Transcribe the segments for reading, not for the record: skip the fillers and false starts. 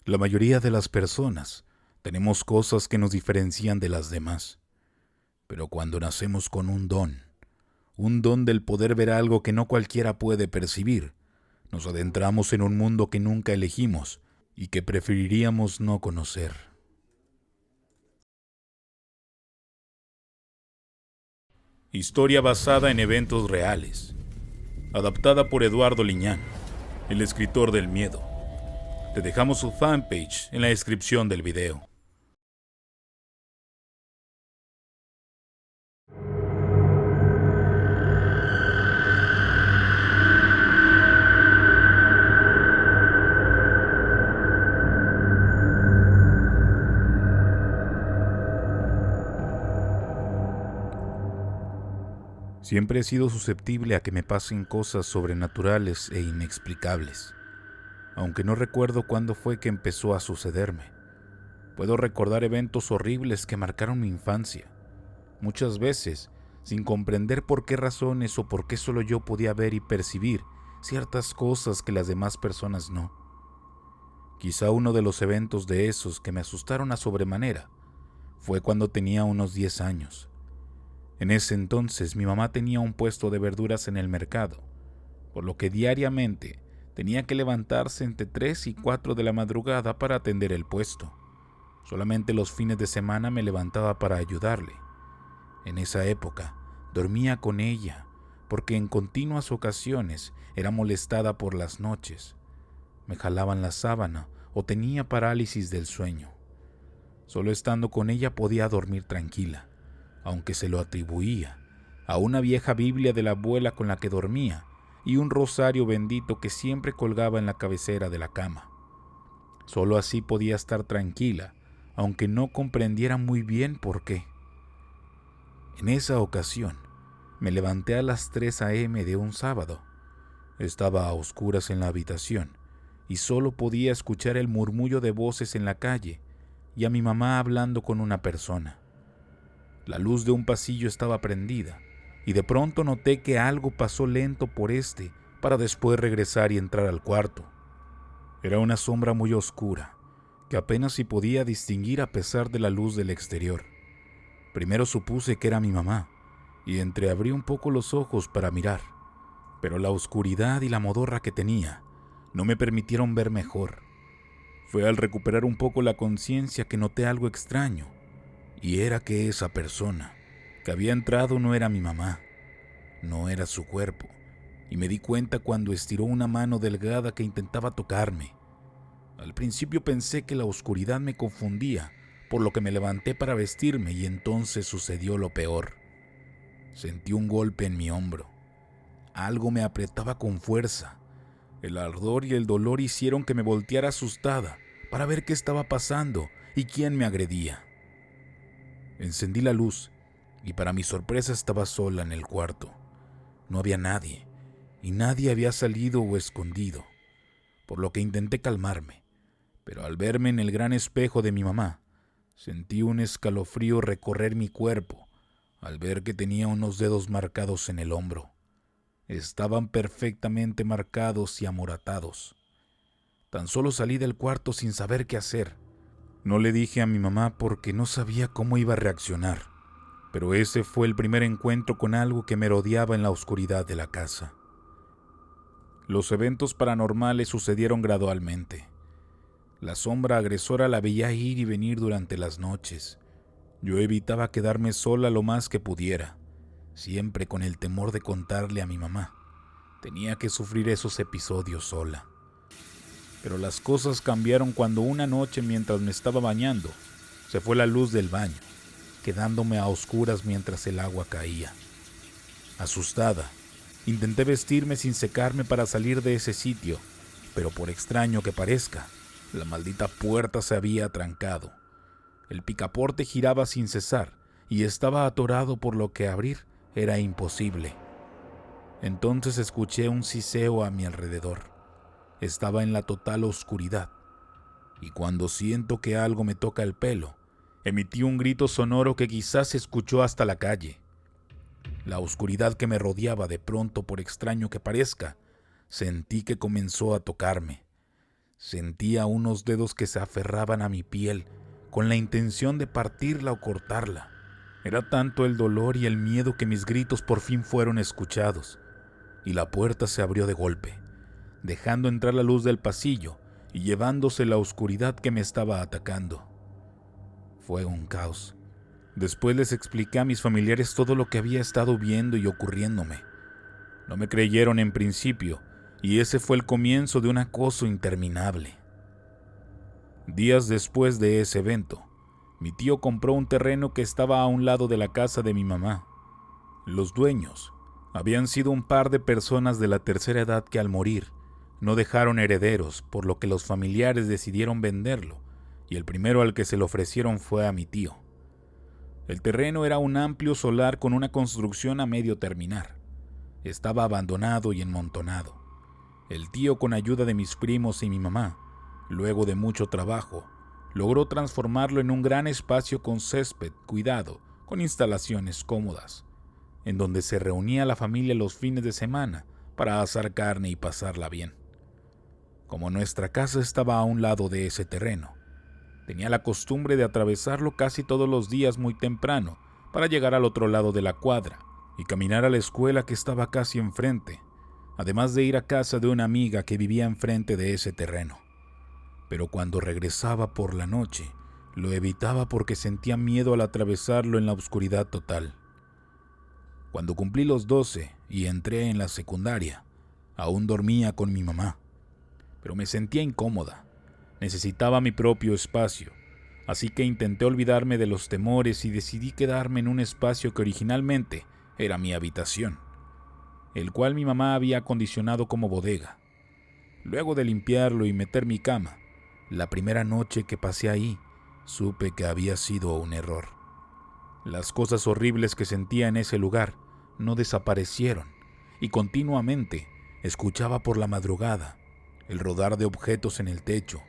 La mayoría de las personas tenemos cosas que nos diferencian de las demás, pero cuando nacemos con un don del poder ver algo que no cualquiera puede percibir, nos adentramos en un mundo que nunca elegimos y que preferiríamos no conocer. Historia basada en eventos reales. Adaptada por Eduardo Liñán, el escritor del miedo. Te dejamos su fanpage en la descripción del video. Siempre he sido susceptible a que me pasen cosas sobrenaturales e inexplicables, aunque no recuerdo cuándo fue que empezó a sucederme. Puedo recordar eventos horribles que marcaron mi infancia, muchas veces sin comprender por qué razones o por qué solo yo podía ver y percibir ciertas cosas que las demás personas no. Quizá uno de los eventos de esos que me asustaron a sobremanera fue cuando tenía unos 10 años. En ese entonces mi mamá tenía un puesto de verduras en el mercado, por lo que diariamente tenía que levantarse entre 3 y 4 de la madrugada para atender el puesto. Solamente los fines de semana me levantaba para ayudarle. En esa época dormía con ella, porque en continuas ocasiones era molestada por las noches. Me jalaban la sábana o tenía parálisis del sueño. Solo estando con ella podía dormir tranquila, aunque se lo atribuía a una vieja Biblia de la abuela con la que dormía y un rosario bendito que siempre colgaba en la cabecera de la cama. Solo así podía estar tranquila, aunque no comprendiera muy bien por qué. En esa ocasión, me levanté a las 3 a.m. de un sábado. Estaba a oscuras en la habitación y solo podía escuchar el murmullo de voces en la calle y a mi mamá hablando con una persona. La luz de un pasillo estaba prendida y de pronto noté que algo pasó lento por este para después regresar y entrar al cuarto. Era una sombra muy oscura que apenas si podía distinguir a pesar de la luz del exterior. Primero supuse que era mi mamá y entreabrí un poco los ojos para mirar, pero la oscuridad y la modorra que tenía no me permitieron ver mejor. Fue al recuperar un poco la conciencia que noté algo extraño, y era que esa persona que había entrado no era mi mamá, no era su cuerpo, y me di cuenta cuando estiró una mano delgada que intentaba tocarme. Al principio pensé que la oscuridad me confundía, por lo que me levanté para vestirme y entonces sucedió lo peor. Sentí un golpe en mi hombro. Algo me apretaba con fuerza. El ardor y el dolor hicieron que me volteara asustada para ver qué estaba pasando y quién me agredía. Encendí la luz y para mi sorpresa estaba sola en el cuarto. No había nadie y nadie había salido o escondido, por lo que intenté calmarme, pero al verme en el gran espejo de mi mamá, sentí un escalofrío recorrer mi cuerpo al ver que tenía unos dedos marcados en el hombro. Estaban perfectamente marcados y amoratados. Tan solo salí del cuarto sin saber qué hacer. No le dije a mi mamá porque no sabía cómo iba a reaccionar, pero ese fue el primer encuentro con algo que me rodeaba en la oscuridad de la casa. Los eventos paranormales sucedieron gradualmente. La sombra agresora la veía ir y venir durante las noches. Yo evitaba quedarme sola lo más que pudiera, siempre con el temor de contarle a mi mamá. Tenía que sufrir esos episodios sola. Pero las cosas cambiaron cuando una noche, mientras me estaba bañando, se fue la luz del baño, quedándome a oscuras mientras el agua caía. Asustada, intenté vestirme sin secarme para salir de ese sitio, pero por extraño que parezca, la maldita puerta se había trancado. El picaporte giraba sin cesar y estaba atorado, por lo que abrir era imposible. Entonces escuché un siseo a mi alrededor. Estaba en la total oscuridad, y cuando siento que algo me toca el pelo, emití un grito sonoro que quizás se escuchó hasta la calle. La oscuridad que me rodeaba, de pronto, por extraño que parezca, sentí que comenzó a tocarme. Sentía unos dedos que se aferraban a mi piel con la intención de partirla o cortarla. Era tanto el dolor y el miedo que mis gritos por fin fueron escuchados, y la puerta se abrió de golpe, dejando entrar la luz del pasillo y llevándose la oscuridad que me estaba atacando. Fue un caos. Después les expliqué a mis familiares todo lo que había estado viendo y ocurriéndome. No me creyeron en principio, y ese fue el comienzo de un acoso interminable. Días después de ese evento, mi tío compró un terreno que estaba a un lado de la casa de mi mamá. Los dueños habían sido un par de personas de la tercera edad que al morir no dejaron herederos, por lo que los familiares decidieron venderlo, y el primero al que se lo ofrecieron fue a mi tío. El terreno era un amplio solar con una construcción a medio terminar. Estaba abandonado y enmontonado. El tío, con ayuda de mis primos y mi mamá, luego de mucho trabajo, logró transformarlo en un gran espacio con césped cuidado, con instalaciones cómodas, en donde se reunía la familia los fines de semana para asar carne y pasarla bien. Como nuestra casa estaba a un lado de ese terreno, tenía la costumbre de atravesarlo casi todos los días muy temprano para llegar al otro lado de la cuadra y caminar a la escuela que estaba casi enfrente, además de ir a casa de una amiga que vivía enfrente de ese terreno. Pero cuando regresaba por la noche, lo evitaba porque sentía miedo al atravesarlo en la oscuridad total. Cuando cumplí los 12 y entré en la secundaria, aún dormía con mi mamá, pero me sentía incómoda. Necesitaba mi propio espacio, así que intenté olvidarme de los temores y decidí quedarme en un espacio que originalmente era mi habitación, el cual mi mamá había acondicionado como bodega. Luego de limpiarlo y meter mi cama, la primera noche que pasé ahí, supe que había sido un error. Las cosas horribles que sentía en ese lugar no desaparecieron, y continuamente escuchaba por la madrugada el rodar de objetos en el techo,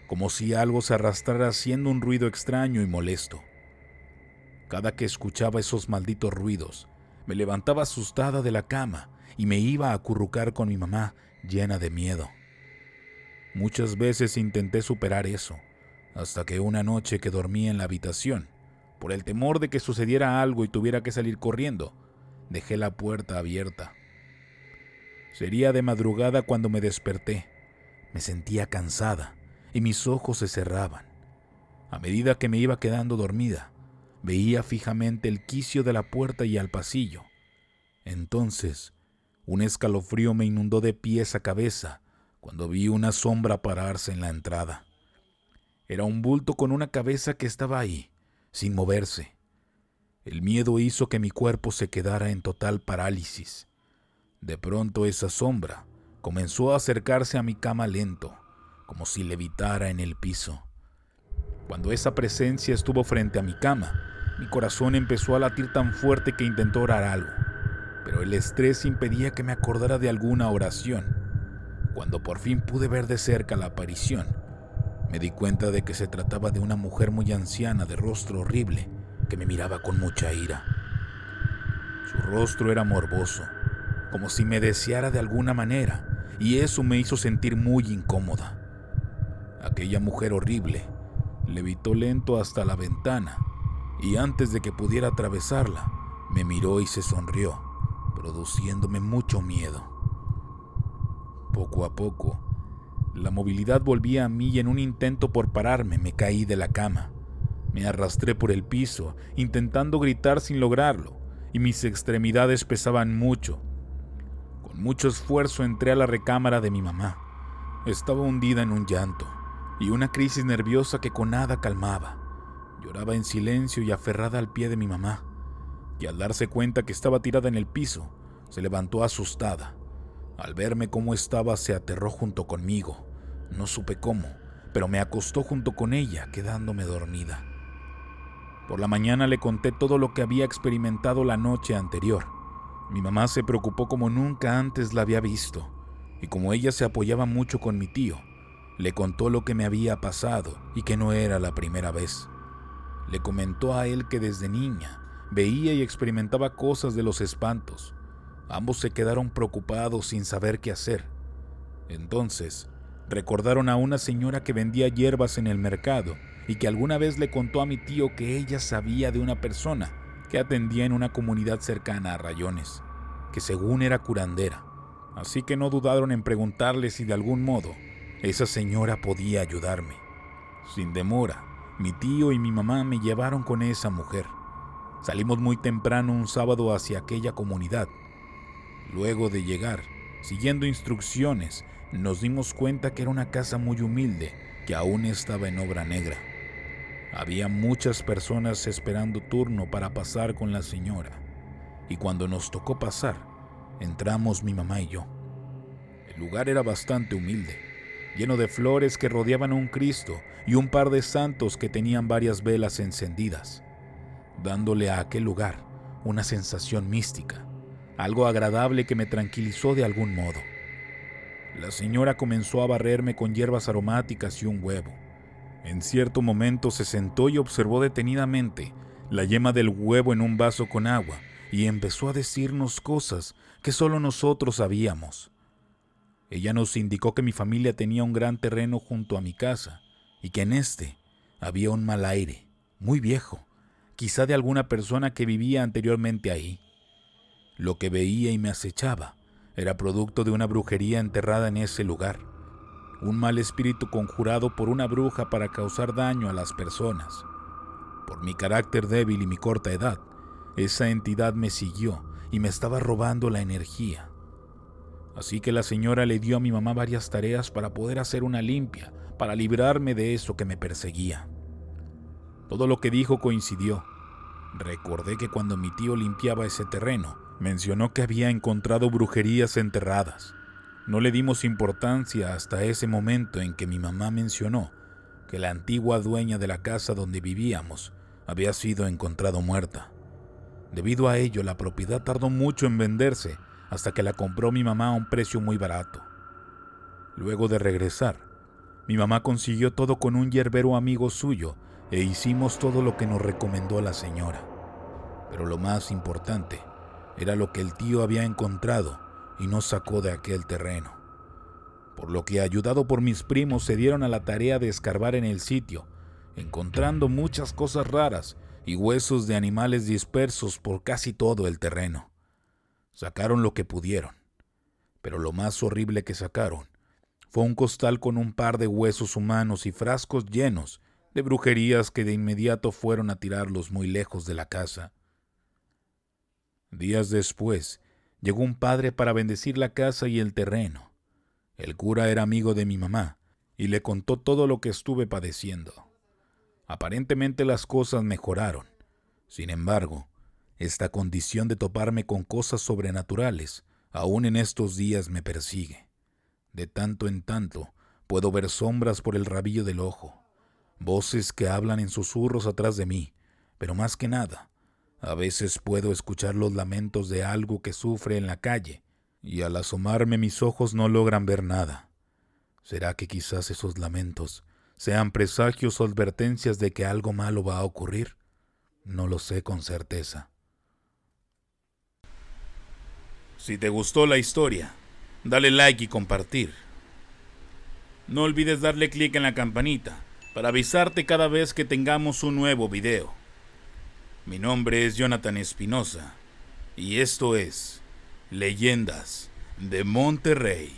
como si algo se arrastrara haciendo un ruido extraño y molesto. Cada que escuchaba esos malditos ruidos, me levantaba asustada de la cama y me iba a acurrucar con mi mamá llena de miedo. Muchas veces intenté superar eso, hasta que una noche que dormía en la habitación, por el temor de que sucediera algo y tuviera que salir corriendo, dejé la puerta abierta. Sería de madrugada cuando me desperté. Me sentía cansada y mis ojos se cerraban. A medida que me iba quedando dormida, veía fijamente el quicio de la puerta y al pasillo. Entonces, un escalofrío me inundó de pies a cabeza cuando vi una sombra pararse en la entrada. Era un bulto con una cabeza que estaba ahí, sin moverse. El miedo hizo que mi cuerpo se quedara en total parálisis. De pronto esa sombra comenzó a acercarse a mi cama lento, como si levitara en el piso. Cuando esa presencia estuvo frente a mi cama, mi corazón empezó a latir tan fuerte que intentó orar algo, pero el estrés impedía que me acordara de alguna oración. Cuando por fin pude ver de cerca la aparición, me di cuenta de que se trataba de una mujer muy anciana de rostro horrible que me miraba con mucha ira. Su rostro era morboso, como si me deseara de alguna manera, y eso me hizo sentir muy incómoda. Aquella mujer horrible levitó lento hasta la ventana y antes de que pudiera atravesarla, me miró y se sonrió, produciéndome mucho miedo. Poco a poco, la movilidad volvía a mí y en un intento por pararme me caí de la cama. Me arrastré por el piso, intentando gritar sin lograrlo, y mis extremidades pesaban mucho. Con mucho esfuerzo entré a la recámara de mi mamá. Estaba hundida en un llanto y una crisis nerviosa que con nada calmaba. Lloraba en silencio y aferrada al pie de mi mamá, y al darse cuenta que estaba tirada en el piso, se levantó asustada. Al verme cómo estaba, se aterró junto conmigo. No supe cómo, pero me acostó junto con ella, quedándome dormida. Por la mañana le conté todo lo que había experimentado la noche anterior. Mi mamá se preocupó como nunca antes la había visto, y como ella se apoyaba mucho con mi tío, le contó lo que me había pasado y que no era la primera vez. Le comentó a él que desde niña veía y experimentaba cosas de los espantos. Ambos se quedaron preocupados sin saber qué hacer. Entonces, Recordaron a una señora que vendía hierbas en el mercado y que alguna vez le contó a mi tío que ella sabía de una persona que atendía en una comunidad cercana a Rayones, que según era curandera. Así que no dudaron en preguntarle si de algún modo esa señora podía ayudarme. Sin demora, mi tío y mi mamá me llevaron con esa mujer. Salimos muy temprano un sábado hacia aquella comunidad. Luego de llegar, siguiendo instrucciones, nos dimos cuenta que era una casa muy humilde que aún estaba en obra negra. Había muchas personas esperando turno para pasar con la señora, y cuando nos tocó pasar, entramos mi mamá y yo. El lugar era bastante humilde, lleno de flores que rodeaban un Cristo y un par de santos que tenían varias velas encendidas, dándole a aquel lugar una sensación mística, algo agradable que me tranquilizó de algún modo. La señora comenzó a barrerme con hierbas aromáticas y un huevo. En cierto momento se sentó y observó detenidamente la yema del huevo en un vaso con agua y empezó a decirnos cosas que solo nosotros sabíamos. Ella nos indicó que mi familia tenía un gran terreno junto a mi casa y que en este había un mal aire, muy viejo, quizá de alguna persona que vivía anteriormente ahí. Lo que veía y me acechaba era producto de una brujería enterrada en ese lugar, un mal espíritu conjurado por una bruja para causar daño a las personas. Por mi carácter débil y mi corta edad, esa entidad me siguió y me estaba robando la energía. Así que la señora le dio a mi mamá varias tareas para poder hacer una limpia, para librarme de eso que me perseguía. Todo lo que dijo coincidió. Recordé que cuando mi tío limpiaba ese terreno, mencionó que había encontrado brujerías enterradas. No le dimos importancia hasta ese momento en que mi mamá mencionó que la antigua dueña de la casa donde vivíamos había sido encontrada muerta. Debido a ello, la propiedad tardó mucho en venderse hasta que la compró mi mamá a un precio muy barato. Luego de regresar, mi mamá consiguió todo con un hierbero amigo suyo e hicimos todo lo que nos recomendó la señora. Pero lo más importante era lo que el tío había encontrado y nos sacó de aquel terreno. Por lo que, ayudado por mis primos, se dieron a la tarea de escarbar en el sitio, encontrando muchas cosas raras y huesos de animales dispersos por casi todo el terreno. Sacaron lo que pudieron, pero lo más horrible que sacaron fue un costal con un par de huesos humanos y frascos llenos de brujerías que de inmediato fueron a tirarlos muy lejos de la casa. Días después, llegó un padre para bendecir la casa y el terreno. El cura era amigo de mi mamá y le contó todo lo que estuve padeciendo. Aparentemente las cosas mejoraron. Sin embargo, esta condición de toparme con cosas sobrenaturales aún en estos días me persigue. De tanto en tanto puedo ver sombras por el rabillo del ojo, voces que hablan en susurros atrás de mí, pero más que nada, a veces puedo escuchar los lamentos de algo que sufre en la calle, y al asomarme mis ojos no logran ver nada. ¿Será que quizás esos lamentos sean presagios o advertencias de que algo malo va a ocurrir? No lo sé con certeza. Si te gustó la historia, dale like y compartir. No olvides darle clic en la campanita para avisarte cada vez que tengamos un nuevo video. Mi nombre es Jonathan Espinosa y esto es Leyendas de Monterrey.